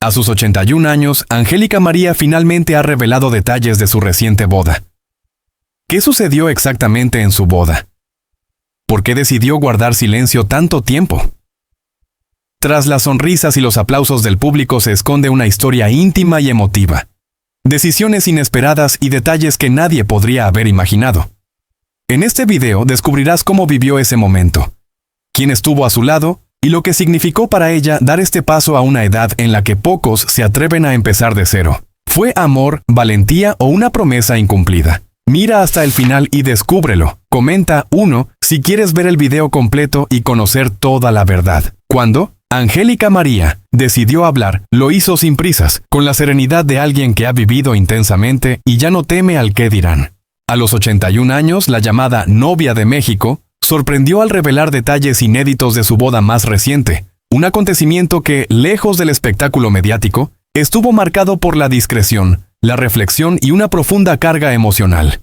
A sus 81 años, Angélica María finalmente ha revelado detalles de su reciente boda. ¿Qué sucedió exactamente en su boda? ¿Por qué decidió guardar silencio tanto tiempo? Tras las sonrisas y los aplausos del público se esconde una historia íntima y emotiva. Decisiones inesperadas y detalles que nadie podría haber imaginado. En este video descubrirás cómo vivió ese momento, quién estuvo a su lado y lo que significó para ella dar este paso a una edad en la que pocos se atreven a empezar de cero. ¿Fue amor, valentía o una promesa incumplida? Mira hasta el final y descúbrelo. Comenta 1 si quieres ver el video completo y conocer toda la verdad. Cuando Angélica María decidió hablar, lo hizo sin prisas, con la serenidad de alguien que ha vivido intensamente y ya no teme al qué dirán. A los 81 años, la llamada novia de México sorprendió al revelar detalles inéditos de su boda más reciente, un acontecimiento que, lejos del espectáculo mediático, estuvo marcado por la discreción, la reflexión y una profunda carga emocional.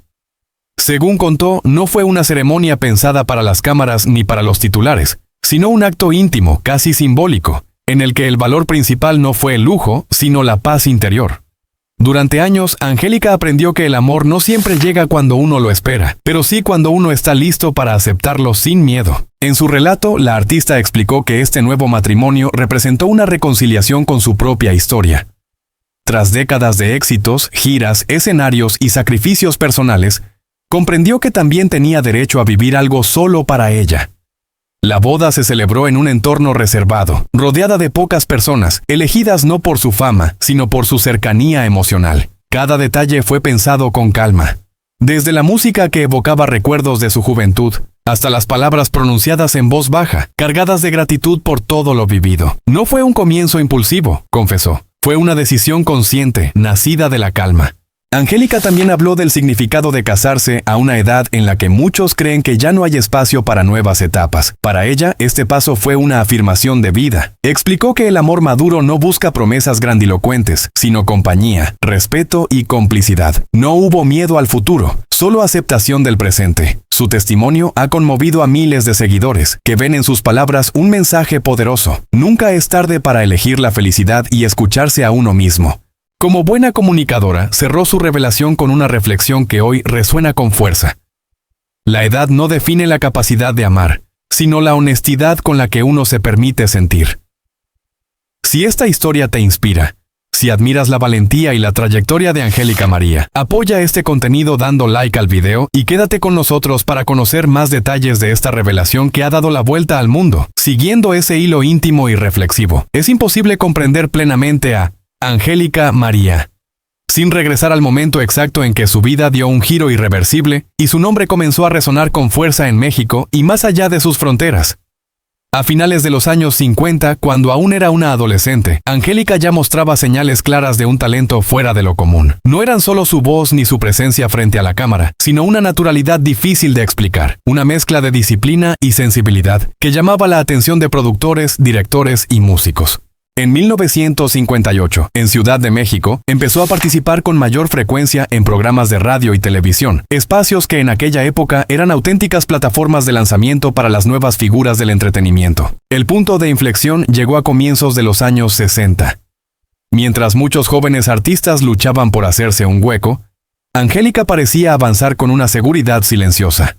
Según contó, no fue una ceremonia pensada para las cámaras ni para los titulares, sino un acto íntimo, casi simbólico, en el que el valor principal no fue el lujo, sino la paz interior. Durante años, Angélica aprendió que el amor no siempre llega cuando uno lo espera, pero sí cuando uno está listo para aceptarlo sin miedo. En su relato, la artista explicó que este nuevo matrimonio representó una reconciliación con su propia historia. Tras décadas de éxitos, giras, escenarios y sacrificios personales, comprendió que también tenía derecho a vivir algo solo para ella. La boda se celebró en un entorno reservado, rodeada de pocas personas, elegidas no por su fama, sino por su cercanía emocional. Cada detalle fue pensado con calma. Desde la música que evocaba recuerdos de su juventud, hasta las palabras pronunciadas en voz baja, cargadas de gratitud por todo lo vivido. No fue un comienzo impulsivo, confesó. Fue una decisión consciente, nacida de la calma. Angélica también habló del significado de casarse a una edad en la que muchos creen que ya no hay espacio para nuevas etapas. Para ella, este paso fue una afirmación de vida. Explicó que el amor maduro no busca promesas grandilocuentes, sino compañía, respeto y complicidad. No hubo miedo al futuro, solo aceptación del presente. Su testimonio ha conmovido a miles de seguidores, que ven en sus palabras un mensaje poderoso. Nunca es tarde para elegir la felicidad y escucharse a uno mismo. Como buena comunicadora, cerró su revelación con una reflexión que hoy resuena con fuerza. La edad no define la capacidad de amar, sino la honestidad con la que uno se permite sentir. Si esta historia te inspira, si admiras la valentía y la trayectoria de Angélica María, apoya este contenido dando like al video y quédate con nosotros para conocer más detalles de esta revelación que ha dado la vuelta al mundo. Siguiendo ese hilo íntimo y reflexivo, es imposible comprender plenamente a Angélica María, sin regresar al momento exacto en que su vida dio un giro irreversible y su nombre comenzó a resonar con fuerza en México y más allá de sus fronteras. A finales de los años 50, cuando aún era una adolescente, Angélica ya mostraba señales claras de un talento fuera de lo común. No eran solo su voz ni su presencia frente a la cámara, sino una naturalidad difícil de explicar, una mezcla de disciplina y sensibilidad que llamaba la atención de productores, directores y músicos. En 1958, en Ciudad de México, empezó a participar con mayor frecuencia en programas de radio y televisión, espacios que en aquella época eran auténticas plataformas de lanzamiento para las nuevas figuras del entretenimiento. El punto de inflexión llegó a comienzos de los años 60. Mientras muchos jóvenes artistas luchaban por hacerse un hueco, Angélica parecía avanzar con una seguridad silenciosa.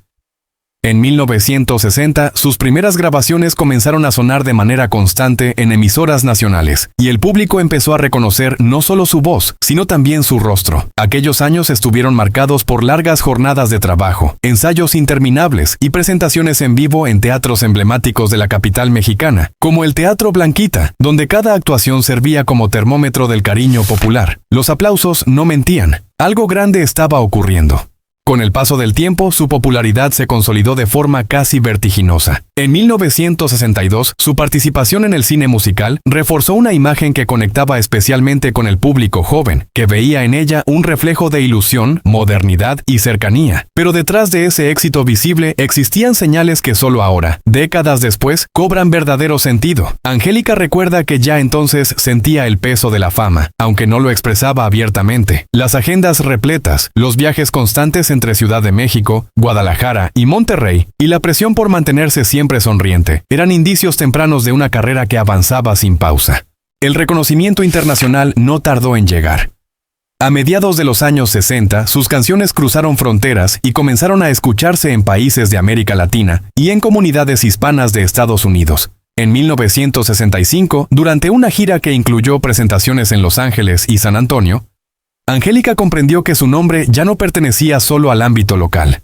En 1960, sus primeras grabaciones comenzaron a sonar de manera constante en emisoras nacionales, y el público empezó a reconocer no solo su voz, sino también su rostro. Aquellos años estuvieron marcados por largas jornadas de trabajo, ensayos interminables y presentaciones en vivo en teatros emblemáticos de la capital mexicana, como el Teatro Blanquita, donde cada actuación servía como termómetro del cariño popular. Los aplausos no mentían, algo grande estaba ocurriendo. Con el paso del tiempo, su popularidad se consolidó de forma casi vertiginosa. En 1962, su participación en el cine musical reforzó una imagen que conectaba especialmente con el público joven, que veía en ella un reflejo de ilusión, modernidad y cercanía. Pero detrás de ese éxito visible existían señales que solo ahora, décadas después, cobran verdadero sentido. Angélica recuerda que ya entonces sentía el peso de la fama, aunque no lo expresaba abiertamente. Las agendas repletas, los viajes constantes entre Ciudad de México, Guadalajara y Monterrey, y la presión por mantenerse siempre sonriente, eran indicios tempranos de una carrera que avanzaba sin pausa. el reconocimiento internacional no tardó en llegar. A mediados de los años 60, sus canciones cruzaron fronteras y comenzaron a escucharse en países de América Latina y en comunidades hispanas de Estados Unidos. En 1965, durante una gira que incluyó presentaciones en Los Ángeles y San Antonio, Angélica comprendió que su nombre ya no pertenecía solo al ámbito local.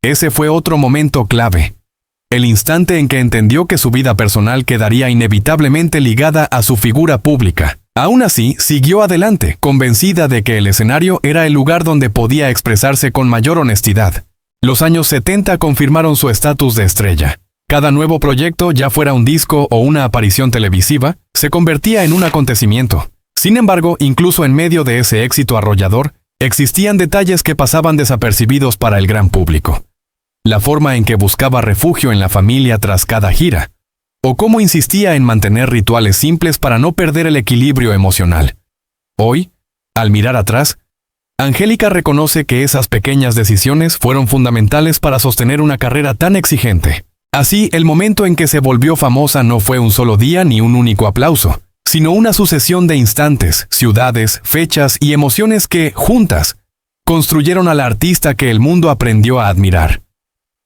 Ese fue otro momento clave, el instante en que entendió que su vida personal quedaría inevitablemente ligada a su figura pública. Aún así, siguió adelante, convencida de que el escenario era el lugar donde podía expresarse con mayor honestidad. Los años 70 confirmaron su estatus de estrella. Cada nuevo proyecto, ya fuera un disco o una aparición televisiva, se convertía en un acontecimiento. Sin embargo, incluso en medio de ese éxito arrollador, existían detalles que pasaban desapercibidos para el gran público. La forma en que buscaba refugio en la familia tras cada gira, o cómo insistía en mantener rituales simples para no perder el equilibrio emocional. Hoy, al mirar atrás, Angélica reconoce que esas pequeñas decisiones fueron fundamentales para sostener una carrera tan exigente. Así, el momento en que se volvió famosa no fue un solo día ni un único aplauso, sino una sucesión de instantes, ciudades, fechas y emociones que, juntas, construyeron a la artista que el mundo aprendió a admirar.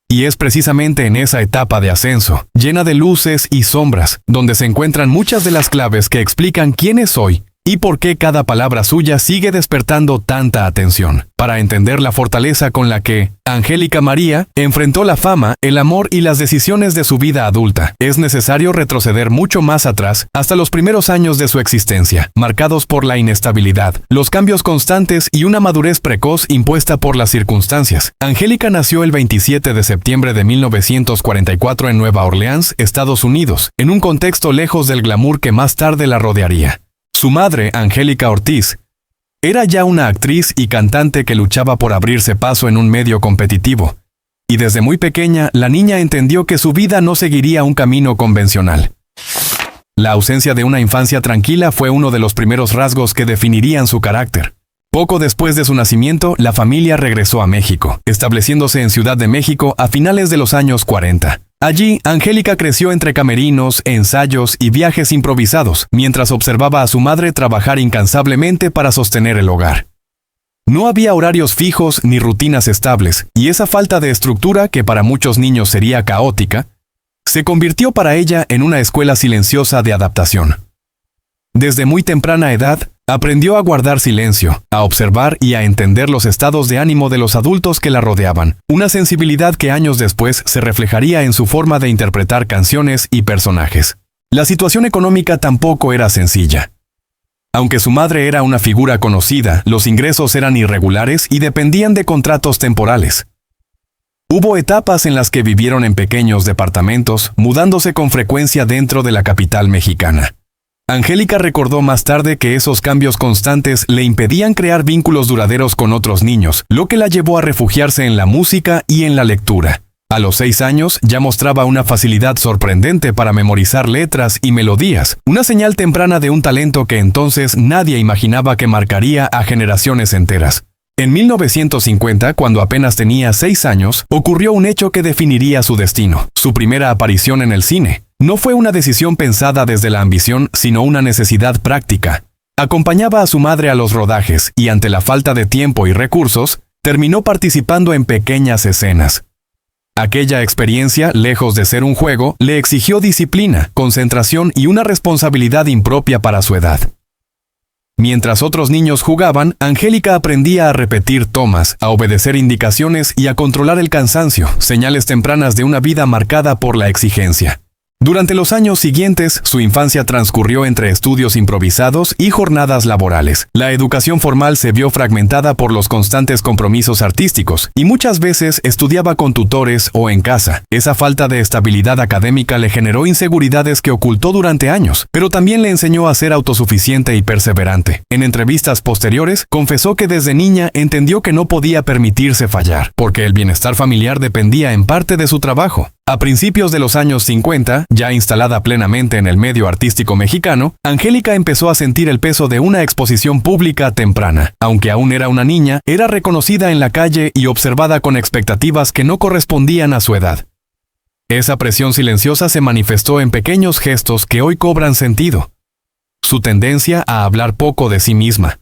Y es precisamente en esa etapa de ascenso, llena de luces y sombras, donde se encuentran muchas de las claves que explican quién es hoy y por qué cada palabra suya sigue despertando tanta atención. Para entender la fortaleza con la que Angélica María enfrentó la fama, el amor y las decisiones de su vida adulta, es necesario retroceder mucho más atrás, hasta los primeros años de su existencia, marcados por la inestabilidad, los cambios constantes y una madurez precoz impuesta por las circunstancias. Angélica nació el 27 de septiembre de 1944 en Nueva Orleans, Estados Unidos, en un contexto lejos del glamour que más tarde la rodearía. Su madre, Angélica Ortiz, era ya una actriz y cantante que luchaba por abrirse paso en un medio competitivo, y desde muy pequeña la niña entendió que su vida no seguiría un camino convencional. La ausencia de una infancia tranquila fue uno de los primeros rasgos que definirían su carácter. Poco después de su nacimiento, la familia regresó a México, estableciéndose en Ciudad de México a finales de los años 40. Allí, Angélica creció entre camerinos, ensayos y viajes improvisados, mientras observaba a su madre trabajar incansablemente para sostener el hogar. No había horarios fijos ni rutinas estables, y esa falta de estructura, que para muchos niños sería caótica, se convirtió para ella en una escuela silenciosa de adaptación. Desde muy temprana edad, aprendió a guardar silencio, a observar y a entender los estados de ánimo de los adultos que la rodeaban, una sensibilidad que años después se reflejaría en su forma de interpretar canciones y personajes. La situación económica tampoco era sencilla. Aunque su madre era una figura conocida, los ingresos eran irregulares y dependían de contratos temporales. Hubo etapas en las que vivieron en pequeños departamentos, mudándose con frecuencia dentro de la capital mexicana. Angélica recordó más tarde que esos cambios constantes le impedían crear vínculos duraderos con otros niños, lo que la llevó a refugiarse en la música y en la lectura. A los 6 años ya mostraba una facilidad sorprendente para memorizar letras y melodías, una señal temprana de un talento que entonces nadie imaginaba que marcaría a generaciones enteras. En 1950, cuando apenas tenía 6 años, ocurrió un hecho que definiría su destino, su primera aparición en el cine. No fue una decisión pensada desde la ambición, sino una necesidad práctica. Acompañaba a su madre a los rodajes y, ante la falta de tiempo y recursos, terminó participando en pequeñas escenas. Aquella experiencia, lejos de ser un juego, le exigió disciplina, concentración y una responsabilidad impropia para su edad. Mientras otros niños jugaban, Angélica aprendía a repetir tomas, a obedecer indicaciones y a controlar el cansancio, señales tempranas de una vida marcada por la exigencia. Durante los años siguientes, su infancia transcurrió entre estudios improvisados y jornadas laborales. La educación formal se vio fragmentada por los constantes compromisos artísticos, y muchas veces estudiaba con tutores o en casa. Esa falta de estabilidad académica le generó inseguridades que ocultó durante años, pero también le enseñó a ser autosuficiente y perseverante. En entrevistas posteriores, confesó que desde niña entendió que no podía permitirse fallar, porque el bienestar familiar dependía en parte de su trabajo. A principios de los años 50, ya instalada plenamente en el medio artístico mexicano, Angélica empezó a sentir el peso de una exposición pública temprana. Aunque aún era una niña, era reconocida en la calle y observada con expectativas que no correspondían a su edad. Esa presión silenciosa se manifestó en pequeños gestos que hoy cobran sentido. su tendencia a hablar poco de sí misma,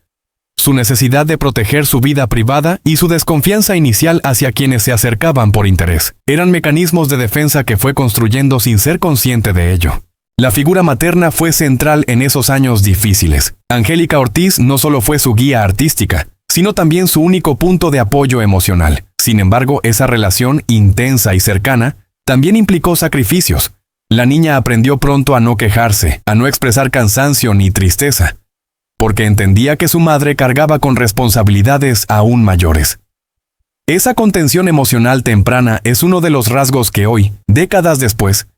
su necesidad de proteger su vida privada y su desconfianza inicial hacia quienes se acercaban por interés. Eran mecanismos de defensa que fue construyendo sin ser consciente de ello. La figura materna fue central en esos años difíciles. Angélica Ortiz no solo fue su guía artística, sino también su único punto de apoyo emocional. Sin embargo, esa relación intensa y cercana también implicó sacrificios. La niña aprendió pronto a no quejarse, a no expresar cansancio ni tristeza, porque entendía que su madre cargaba con responsabilidades aún mayores. Esa contención emocional temprana es uno de los rasgos que hoy, décadas después,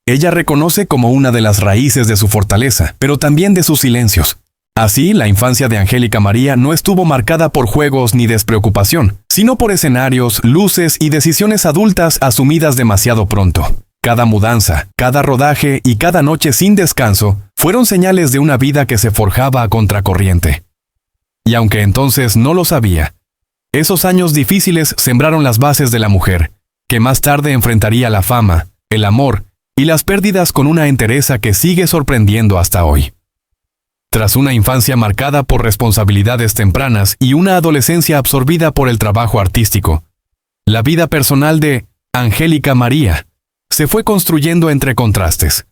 ella reconoce como una de las raíces de su fortaleza, pero también de sus silencios. Así, la infancia de Angélica María no estuvo marcada por juegos ni despreocupación, sino por escenarios, luces y decisiones adultas asumidas demasiado pronto. Cada mudanza, cada rodaje y cada noche sin descanso fueron señales de una vida que se forjaba a contracorriente. Y aunque entonces no lo sabía, esos años difíciles sembraron las bases de la mujer, que más tarde enfrentaría la fama, el amor y las pérdidas con una entereza que sigue sorprendiendo hasta hoy. Tras una infancia marcada por responsabilidades tempranas y una adolescencia absorbida por el trabajo artístico, la vida personal de Angélica María se fue construyendo entre contrastes.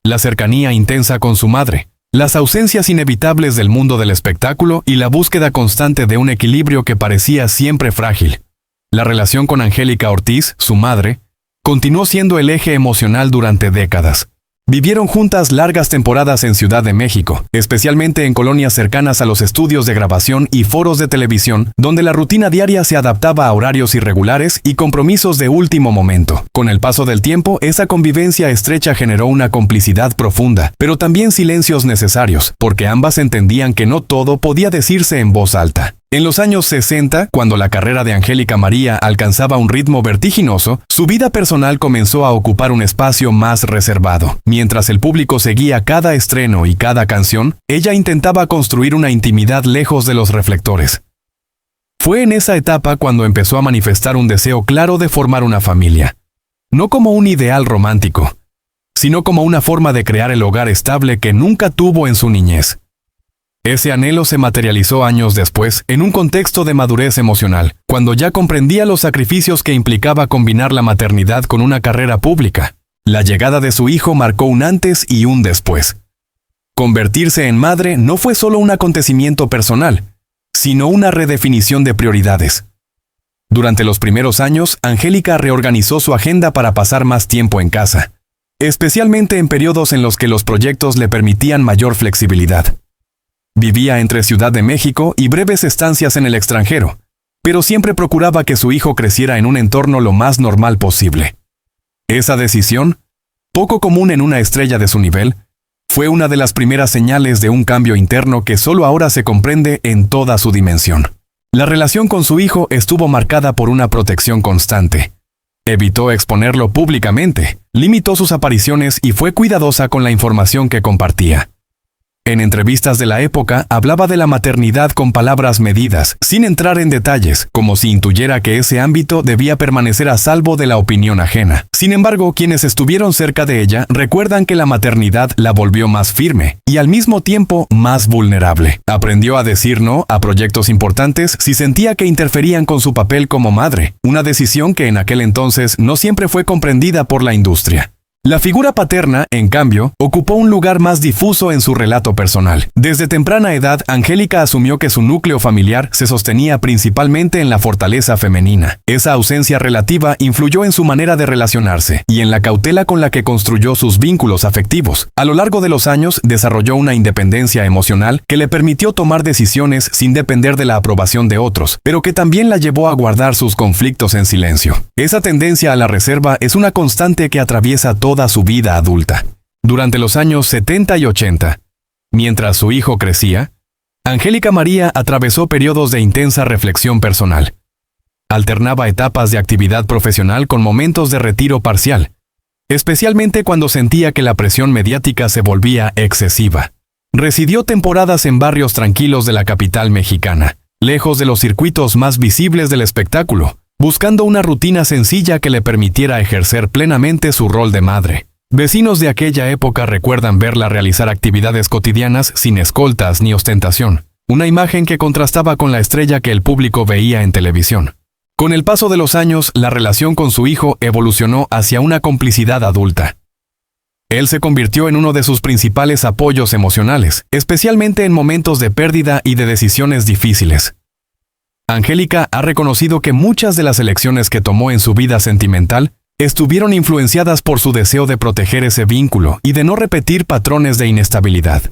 La cercanía intensa con su madre, las ausencias inevitables del mundo del espectáculo y la búsqueda constante de un equilibrio que parecía siempre frágil. La relación con Angélica Ortiz, su madre, continuó siendo el eje emocional durante décadas. Vivieron juntas largas temporadas en Ciudad de México, especialmente en colonias cercanas a los estudios de grabación y foros de televisión, donde la rutina diaria se adaptaba a horarios irregulares y compromisos de último momento. Con el paso del tiempo, esa convivencia estrecha generó una complicidad profunda, pero también silencios necesarios, porque ambas entendían que no todo podía decirse en voz alta. En los años 60, cuando la carrera de Angélica María alcanzaba un ritmo vertiginoso, su vida personal comenzó a ocupar un espacio más reservado. Mientras el público seguía cada estreno y cada canción, ella intentaba construir una intimidad lejos de los reflectores. Fue en esa etapa cuando empezó a manifestar un deseo claro de formar una familia. No como un ideal romántico, sino como una forma de crear el hogar estable que nunca tuvo en su niñez. Ese anhelo se materializó años después, en un contexto de madurez emocional, cuando ya comprendía los sacrificios que implicaba combinar la maternidad con una carrera pública. La llegada de su hijo marcó un antes y un después. Convertirse en madre no fue solo un acontecimiento personal, sino una redefinición de prioridades. Durante los primeros años, Angélica reorganizó su agenda para pasar más tiempo en casa, especialmente en periodos en los que los proyectos le permitían mayor flexibilidad. Vivía entre Ciudad de México y breves estancias en el extranjero, pero siempre procuraba que su hijo creciera en un entorno lo más normal posible. Esa decisión, poco común en una estrella de su nivel, fue una de las primeras señales de un cambio interno que solo ahora se comprende en toda su dimensión. La relación con su hijo estuvo marcada por una protección constante. Evitó exponerlo públicamente, limitó sus apariciones y fue cuidadosa con la información que compartía. En entrevistas de la época hablaba de la maternidad con palabras medidas, sin entrar en detalles, como si intuyera que ese ámbito debía permanecer a salvo de la opinión ajena. Sin embargo, quienes estuvieron cerca de ella recuerdan que la maternidad la volvió más firme y al mismo tiempo más vulnerable. Aprendió a decir no a proyectos importantes si sentía que interferían con su papel como madre, una decisión que en aquel entonces no siempre fue comprendida por la industria. La figura paterna, en cambio, ocupó un lugar más difuso en su relato personal. Desde temprana edad, Angélica asumió que su núcleo familiar se sostenía principalmente en la fortaleza femenina. Esa ausencia relativa influyó en su manera de relacionarse y en la cautela con la que construyó sus vínculos afectivos. A lo largo de los años, desarrolló una independencia emocional que le permitió tomar decisiones sin depender de la aprobación de otros, pero que también la llevó a guardar sus conflictos en silencio. Esa tendencia a la reserva es una constante que atraviesa toda su vida adulta. Durante los años 70 y 80, mientras su hijo crecía, Angélica María atravesó periodos de intensa reflexión personal. Alternaba etapas de actividad profesional con momentos de retiro parcial, especialmente cuando sentía que la presión mediática se volvía excesiva. Residió temporadas en barrios tranquilos de la capital mexicana, lejos de los circuitos más visibles del espectáculo, buscando una rutina sencilla que le permitiera ejercer plenamente su rol de madre. Vecinos de aquella época recuerdan verla realizar actividades cotidianas sin escoltas ni ostentación, una imagen que contrastaba con la estrella que el público veía en televisión. Con el paso de los años, la relación con su hijo evolucionó hacia una complicidad adulta. Él se convirtió en uno de sus principales apoyos emocionales, especialmente en momentos de pérdida y de decisiones difíciles. Angélica ha reconocido que muchas de las elecciones que tomó en su vida sentimental estuvieron influenciadas por su deseo de proteger ese vínculo y de no repetir patrones de inestabilidad.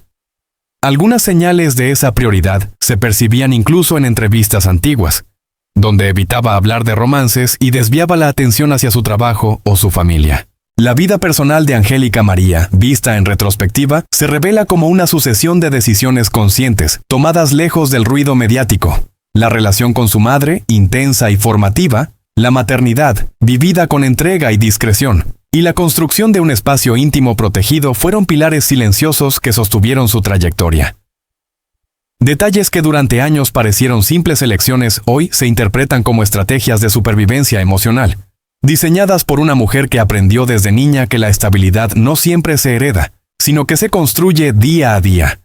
Algunas señales de esa prioridad se percibían incluso en entrevistas antiguas, donde evitaba hablar de romances y desviaba la atención hacia su trabajo o su familia. La vida personal de Angélica María, vista en retrospectiva, se revela como una sucesión de decisiones conscientes, tomadas lejos del ruido mediático. La relación con su madre, intensa y formativa, la maternidad, vivida con entrega y discreción, y la construcción de un espacio íntimo protegido fueron pilares silenciosos que sostuvieron su trayectoria. Detalles que durante años parecieron simples elecciones hoy se interpretan como estrategias de supervivencia emocional, diseñadas por una mujer que aprendió desde niña que la estabilidad no siempre se hereda, sino que se construye día a día.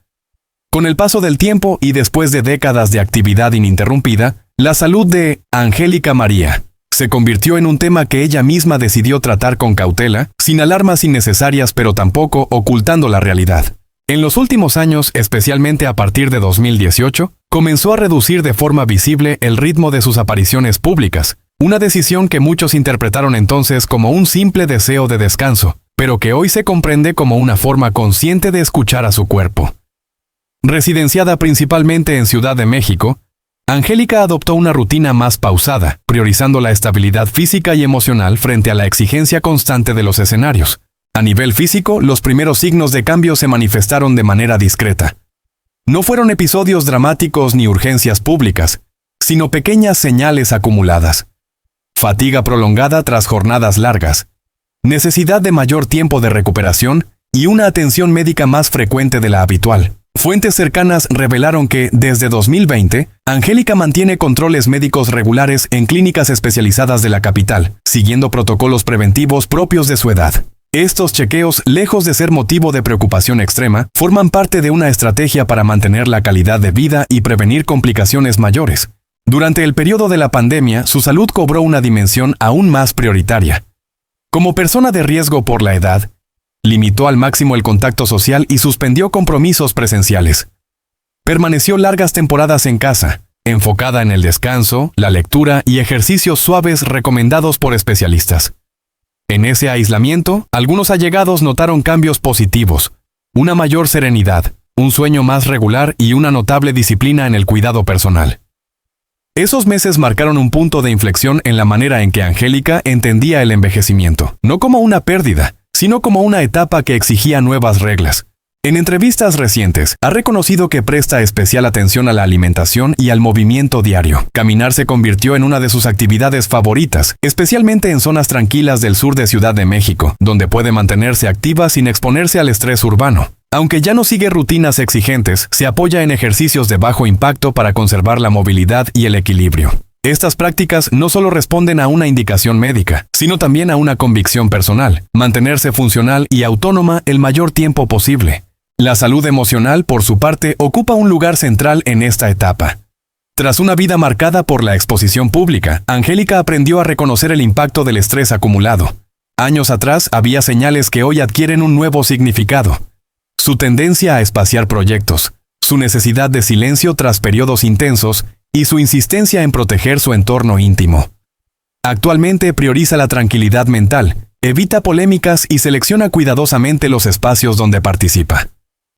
Con el paso del tiempo y después de décadas de actividad ininterrumpida, la salud de Angélica María se convirtió en un tema que ella misma decidió tratar con cautela, sin alarmas innecesarias pero tampoco ocultando la realidad. En los últimos años, especialmente a partir de 2018, comenzó a reducir de forma visible el ritmo de sus apariciones públicas, una decisión que muchos interpretaron entonces como un simple deseo de descanso, pero que hoy se comprende como una forma consciente de escuchar a su cuerpo. Residenciada principalmente en Ciudad de México, Angélica adoptó una rutina más pausada, priorizando la estabilidad física y emocional frente a la exigencia constante de los escenarios. A nivel físico, los primeros signos de cambio se manifestaron de manera discreta. No fueron episodios dramáticos ni urgencias públicas, sino pequeñas señales acumuladas. Fatiga prolongada tras jornadas largas, necesidad de mayor tiempo de recuperación y una atención médica más frecuente de la habitual. Fuentes cercanas revelaron que, desde 2020, Angélica mantiene controles médicos regulares en clínicas especializadas de la capital, siguiendo protocolos preventivos propios de su edad. Estos chequeos, lejos de ser motivo de preocupación extrema, forman parte de una estrategia para mantener la calidad de vida y prevenir complicaciones mayores. Durante el periodo de la pandemia, su salud cobró una dimensión aún más prioritaria. Como persona de riesgo por la edad, limitó al máximo el contacto social y suspendió compromisos presenciales. Permaneció largas temporadas en casa, enfocada en el descanso, la lectura y ejercicios suaves recomendados por especialistas. En ese aislamiento, algunos allegados notaron cambios positivos, una mayor serenidad, un sueño más regular y una notable disciplina en el cuidado personal. Esos meses marcaron un punto de inflexión en la manera en que Angélica entendía el envejecimiento, no como una pérdida, sino como una etapa que exigía nuevas reglas. En entrevistas recientes, ha reconocido que presta especial atención a la alimentación y al movimiento diario. Caminar se convirtió en una de sus actividades favoritas, especialmente en zonas tranquilas del sur de Ciudad de México, donde puede mantenerse activa sin exponerse al estrés urbano. Aunque ya no sigue rutinas exigentes, se apoya en ejercicios de bajo impacto para conservar la movilidad y el equilibrio. Estas prácticas no solo responden a una indicación médica, sino también a una convicción personal: mantenerse funcional y autónoma el mayor tiempo posible. La salud emocional, por su parte, ocupa un lugar central en esta etapa. Tras una vida marcada por la exposición pública, Angélica aprendió a reconocer el impacto del estrés acumulado. Años atrás había señales que hoy adquieren un nuevo significado: su tendencia a espaciar proyectos, su necesidad de silencio tras periodos intensos y su insistencia en proteger su entorno íntimo. Actualmente prioriza la tranquilidad mental, evita polémicas y selecciona cuidadosamente los espacios donde participa.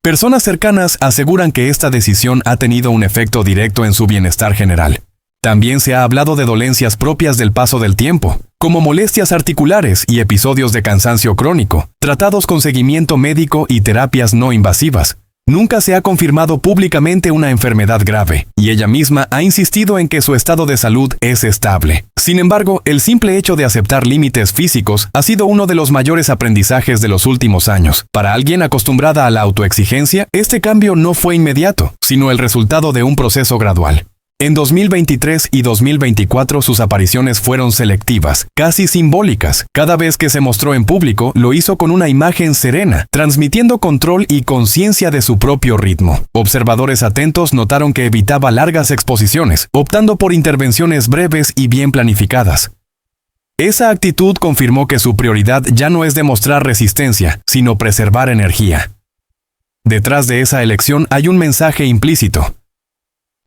Personas cercanas aseguran que esta decisión ha tenido un efecto directo en su bienestar general. También se ha hablado de dolencias propias del paso del tiempo, como molestias articulares y episodios de cansancio crónico, tratados con seguimiento médico y terapias no invasivas. Nunca se ha confirmado públicamente una enfermedad grave, y ella misma ha insistido en que su estado de salud es estable. Sin embargo, el simple hecho de aceptar límites físicos ha sido uno de los mayores aprendizajes de los últimos años. Para alguien acostumbrada a la autoexigencia, este cambio no fue inmediato, sino el resultado de un proceso gradual. En 2023 y 2024 sus apariciones fueron selectivas, casi simbólicas. Cada vez que se mostró en público, lo hizo con una imagen serena, transmitiendo control y conciencia de su propio ritmo. Observadores atentos notaron que evitaba largas exposiciones, optando por intervenciones breves y bien planificadas. Esa actitud confirmó que su prioridad ya no es demostrar resistencia, sino preservar energía. Detrás de esa elección hay un mensaje implícito.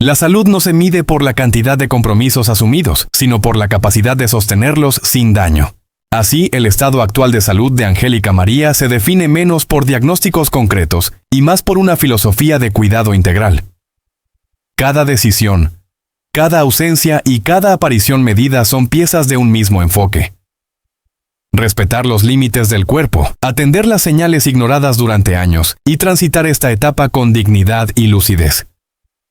La salud no se mide por la cantidad de compromisos asumidos, sino por la capacidad de sostenerlos sin daño. Así, el estado actual de salud de Angélica María se define menos por diagnósticos concretos y más por una filosofía de cuidado integral. Cada decisión, cada ausencia y cada aparición medida son piezas de un mismo enfoque. Respetar los límites del cuerpo, atender las señales ignoradas durante años y transitar esta etapa con dignidad y lucidez.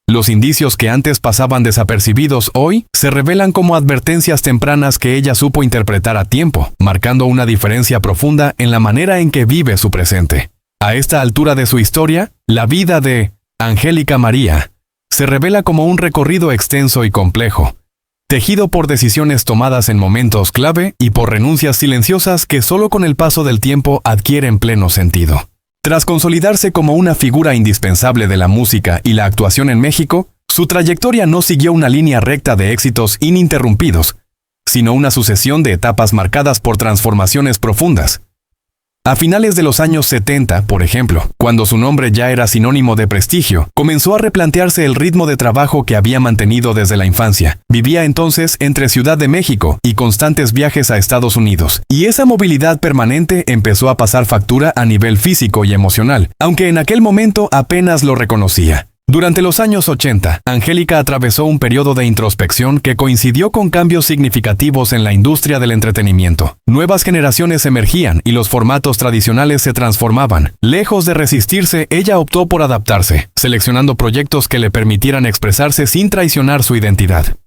Los indicios que antes pasaban desapercibidos hoy se revelan como advertencias tempranas que ella supo interpretar a tiempo, marcando una diferencia profunda en la manera en que vive su presente. A esta altura de su historia, la vida de Angélica María se revela como un recorrido extenso y complejo, tejido por decisiones tomadas en momentos clave y por renuncias silenciosas que solo con el paso del tiempo adquieren pleno sentido. Tras consolidarse como una figura indispensable de la música y la actuación en México, su trayectoria no siguió una línea recta de éxitos ininterrumpidos, sino una sucesión de etapas marcadas por transformaciones profundas. A finales de los años 70, por ejemplo, cuando su nombre ya era sinónimo de prestigio, comenzó a replantearse el ritmo de trabajo que había mantenido desde la infancia. Vivía entonces entre Ciudad de México y constantes viajes a Estados Unidos, y esa movilidad permanente empezó a pasar factura a nivel físico y emocional, aunque en aquel momento apenas lo reconocía. Durante los años 80, Angélica atravesó un periodo de introspección que coincidió con cambios significativos en la industria del entretenimiento. Nuevas generaciones emergían y los formatos tradicionales se transformaban. Lejos de resistirse, ella optó por adaptarse, seleccionando proyectos que le permitieran expresarse sin traicionar su identidad.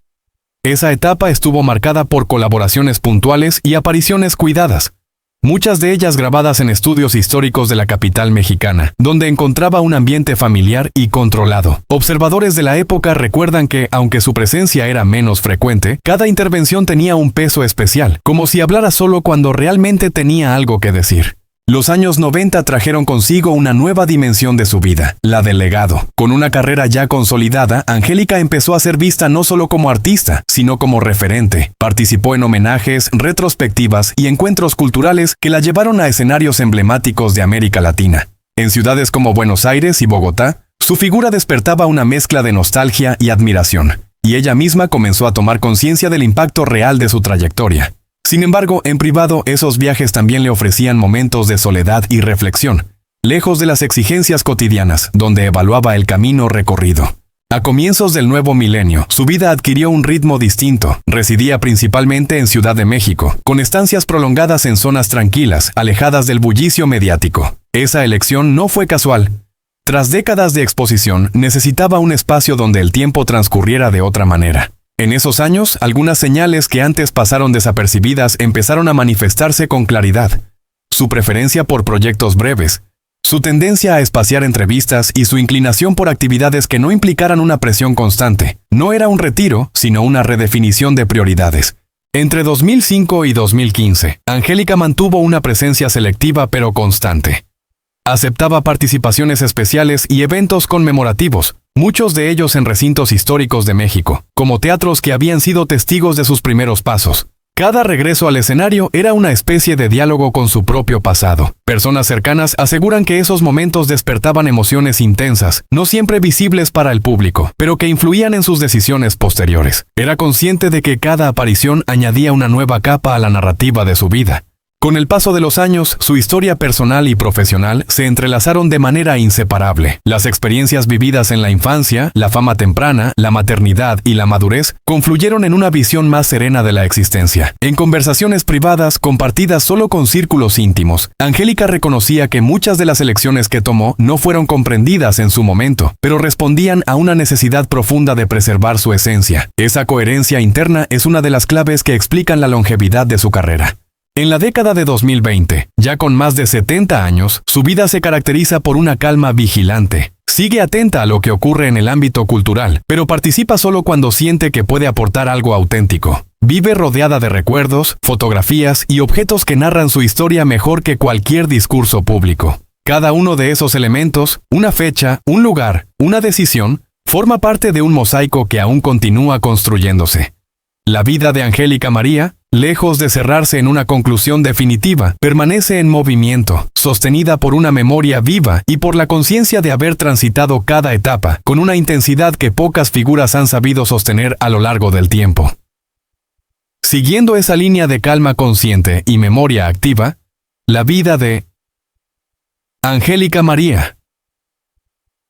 Esa etapa estuvo marcada por colaboraciones puntuales y apariciones cuidadas, muchas de ellas grabadas en estudios históricos de la capital mexicana, donde encontraba un ambiente familiar y controlado. Observadores de la época recuerdan que, aunque su presencia era menos frecuente, cada intervención tenía un peso especial, como si hablara solo cuando realmente tenía algo que decir. Los años 90 trajeron consigo una nueva dimensión de su vida, la del legado. Con una carrera ya consolidada, Angélica empezó a ser vista no solo como artista, sino como referente. Participó en homenajes, retrospectivas y encuentros culturales que la llevaron a escenarios emblemáticos de América Latina. En ciudades como Buenos Aires y Bogotá, su figura despertaba una mezcla de nostalgia y admiración, y ella misma comenzó a tomar conciencia del impacto real de su trayectoria. Sin embargo, en privado, esos viajes también le ofrecían momentos de soledad y reflexión, lejos de las exigencias cotidianas, donde evaluaba el camino recorrido. A comienzos del nuevo milenio, su vida adquirió un ritmo distinto. Residía principalmente en Ciudad de México, con estancias prolongadas en zonas tranquilas, alejadas del bullicio mediático. Esa elección no fue casual. Tras décadas de exposición, necesitaba un espacio donde el tiempo transcurriera de otra manera. En esos años, algunas señales que antes pasaron desapercibidas empezaron a manifestarse con claridad. Su preferencia por proyectos breves, su tendencia a espaciar entrevistas y su inclinación por actividades que no implicaran una presión constante. No era un retiro, sino una redefinición de prioridades. Entre 2005 y 2015, Angélica mantuvo una presencia selectiva pero constante. Aceptaba participaciones especiales y eventos conmemorativos, muchos de ellos en recintos históricos de México, como teatros que habían sido testigos de sus primeros pasos. Cada regreso al escenario era una especie de diálogo con su propio pasado. Personas cercanas aseguran que esos momentos despertaban emociones intensas, no siempre visibles para el público, pero que influían en sus decisiones posteriores. Era consciente de que cada aparición añadía una nueva capa a la narrativa de su vida. Con el paso de los años, su historia personal y profesional se entrelazaron de manera inseparable. Las experiencias vividas en la infancia, la fama temprana, la maternidad y la madurez confluyeron en una visión más serena de la existencia. En conversaciones privadas compartidas solo con círculos íntimos, Angélica reconocía que muchas de las elecciones que tomó no fueron comprendidas en su momento, pero respondían a una necesidad profunda de preservar su esencia. Esa coherencia interna es una de las claves que explican la longevidad de su carrera. En la década de 2020, ya con más de 70 años, su vida se caracteriza por una calma vigilante. Sigue atenta a lo que ocurre en el ámbito cultural, pero participa solo cuando siente que puede aportar algo auténtico. Vive rodeada de recuerdos, fotografías y objetos que narran su historia mejor que cualquier discurso público. Cada uno de esos elementos, una fecha, un lugar, una decisión, forma parte de un mosaico que aún continúa construyéndose. La vida de Angélica María, lejos de cerrarse en una conclusión definitiva, permanece en movimiento, sostenida por una memoria viva y por la conciencia de haber transitado cada etapa, con una intensidad que pocas figuras han sabido sostener a lo largo del tiempo. Siguiendo esa línea de calma consciente y memoria activa, la vida de Angélica María.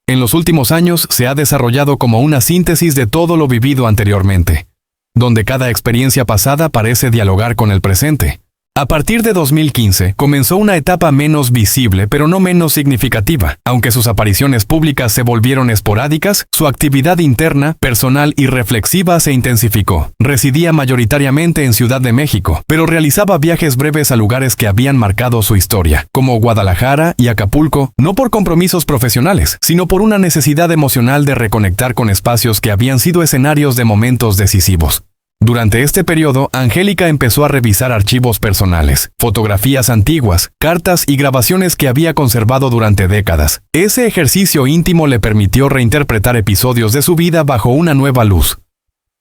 En los últimos años se ha desarrollado como una síntesis de todo lo vivido anteriormente, donde cada experiencia pasada parece dialogar con el presente. A partir de 2015, comenzó una etapa menos visible, pero no menos significativa. Aunque sus apariciones públicas se volvieron esporádicas, su actividad interna, personal y reflexiva se intensificó. Residía mayoritariamente en Ciudad de México, pero realizaba viajes breves a lugares que habían marcado su historia, como Guadalajara y Acapulco, no por compromisos profesionales, sino por una necesidad emocional de reconectar con espacios que habían sido escenarios de momentos decisivos. Durante este periodo, Angélica empezó a revisar archivos personales, fotografías antiguas, cartas y grabaciones que había conservado durante décadas. Ese ejercicio íntimo le permitió reinterpretar episodios de su vida bajo una nueva luz.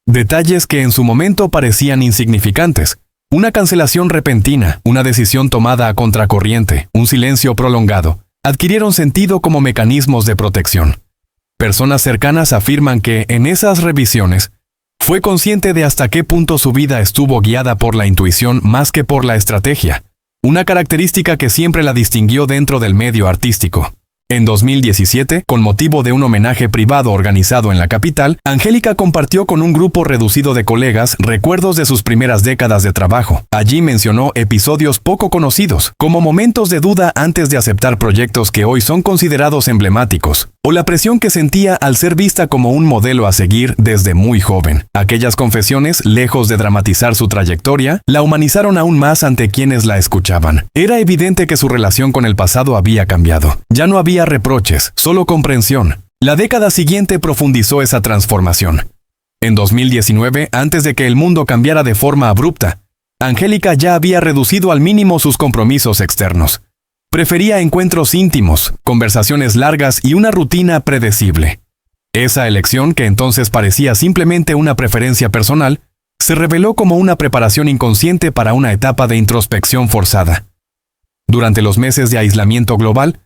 Detalles que en su momento parecían insignificantes. Una cancelación repentina, una decisión tomada a contracorriente, un silencio prolongado, adquirieron sentido como mecanismos de protección. Personas cercanas afirman que, en esas revisiones, fue consciente de hasta qué punto su vida estuvo guiada por la intuición más que por la estrategia, una característica que siempre la distinguió dentro del medio artístico. En 2017, con motivo de un homenaje privado organizado en la capital, Angélica compartió con un grupo reducido de colegas recuerdos de sus primeras décadas de trabajo. Allí mencionó episodios poco conocidos, como momentos de duda antes de aceptar proyectos que hoy son considerados emblemáticos, o la presión que sentía al ser vista como un modelo a seguir desde muy joven. Aquellas confesiones, lejos de dramatizar su trayectoria, la humanizaron aún más ante quienes la escuchaban. Era evidente que su relación con el pasado había cambiado. Ya no había reproches, solo comprensión. La década siguiente profundizó esa transformación. En 2019, antes de que el mundo cambiara de forma abrupta, Angélica ya había reducido al mínimo sus compromisos externos. Prefería encuentros íntimos, conversaciones largas y una rutina predecible. Esa elección, que entonces parecía simplemente una preferencia personal, se reveló como una preparación inconsciente para una etapa de introspección forzada. Durante los meses de aislamiento global,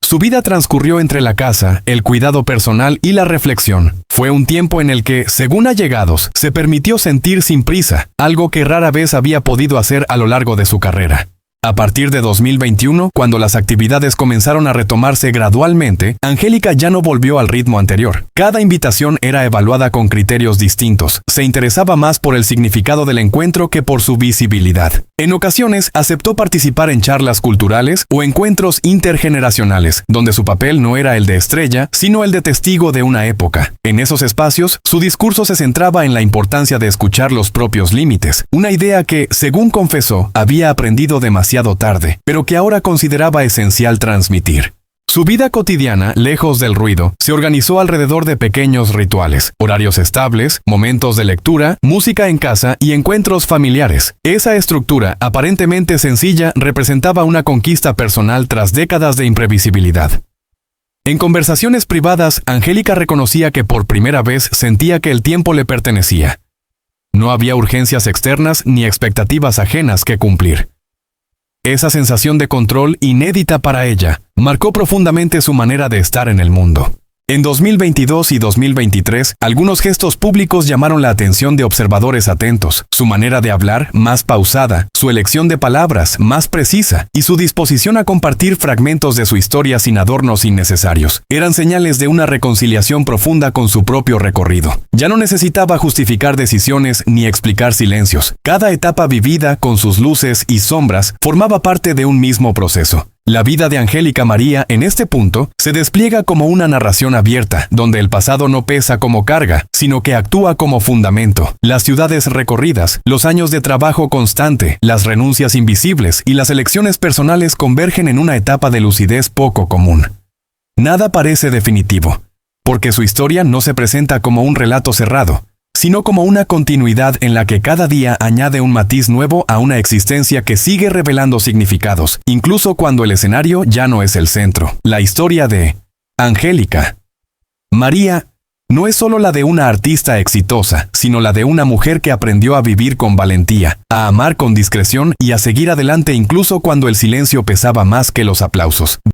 su vida transcurrió entre la casa, el cuidado personal y la reflexión. Fue un tiempo en el que, según allegados, se permitió sentir sin prisa, algo que rara vez había podido hacer a lo largo de su carrera. A partir de 2021, cuando las actividades comenzaron a retomarse gradualmente, Angélica ya no volvió al ritmo anterior. Cada invitación era evaluada con criterios distintos. Se interesaba más por el significado del encuentro que por su visibilidad. En ocasiones, aceptó participar en charlas culturales o encuentros intergeneracionales, donde su papel no era el de estrella, sino el de testigo de una época. En esos espacios, su discurso se centraba en la importancia de escuchar los propios límites, una idea que, según confesó, había aprendido demasiado tarde, pero que ahora consideraba esencial transmitir. Su vida cotidiana, lejos del ruido, se organizó alrededor de pequeños rituales, horarios estables, momentos de lectura, música en casa y encuentros familiares. Esa estructura, aparentemente sencilla, representaba una conquista personal tras décadas de imprevisibilidad. En conversaciones privadas, Angélica reconocía que por primera vez sentía que el tiempo le pertenecía. No había urgencias externas ni expectativas ajenas que cumplir. Esa sensación de control, inédita para ella, marcó profundamente su manera de estar en el mundo. En 2022 y 2023, algunos gestos públicos llamaron la atención de observadores atentos. Su manera de hablar, más pausada, su elección de palabras, más precisa, y su disposición a compartir fragmentos de su historia sin adornos innecesarios, eran señales de una reconciliación profunda con su propio recorrido. Ya no necesitaba justificar decisiones ni explicar silencios. Cada etapa vivida, con sus luces y sombras, formaba parte de un mismo proceso. La vida de Angélica María, en este punto, se despliega como una narración abierta, donde el pasado no pesa como carga, sino que actúa como fundamento. Las ciudades recorridas, los años de trabajo constante, las renuncias invisibles y las elecciones personales convergen en una etapa de lucidez poco común. Nada parece definitivo, porque su historia no se presenta como un relato cerrado, sino como una continuidad en la que cada día añade un matiz nuevo a una existencia que sigue revelando significados, incluso cuando el escenario ya no es el centro. La historia de Angélica María no es solo la de una artista exitosa, sino la de una mujer que aprendió a vivir con valentía, a amar con discreción y a seguir adelante incluso cuando el silencio pesaba más que los aplausos.